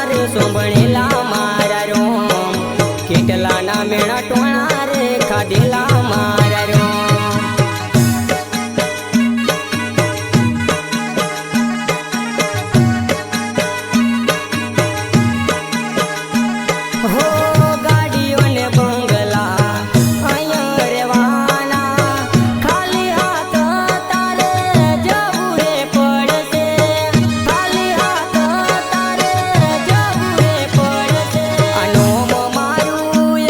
रे सोंभणेला मारा रोम किटला ना मेणा टोणा रे खादेला मारा रोम हो गाड़ियों ने बंगला आया रेवाना खाली हाथ तारे जबूरे पड़से खाली हाथ तारे जबूरे पड़से अनोम मारू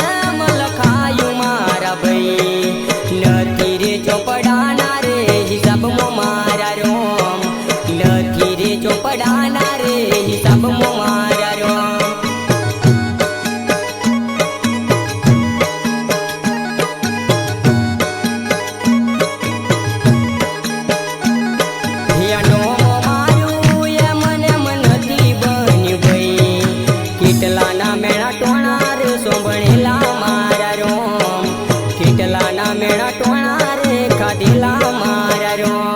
एम लखायु मारा भाई नथी रे चोपड़ाना रे हिसाब मो मारा रोम नथी रे चोपड़ाना रे हिसाब मो मारा रोम किटला ना मेणा टोणा रे सोंभणेला मारा रोम किटला ना मेणा टोणा रे खादेला मारा रोम।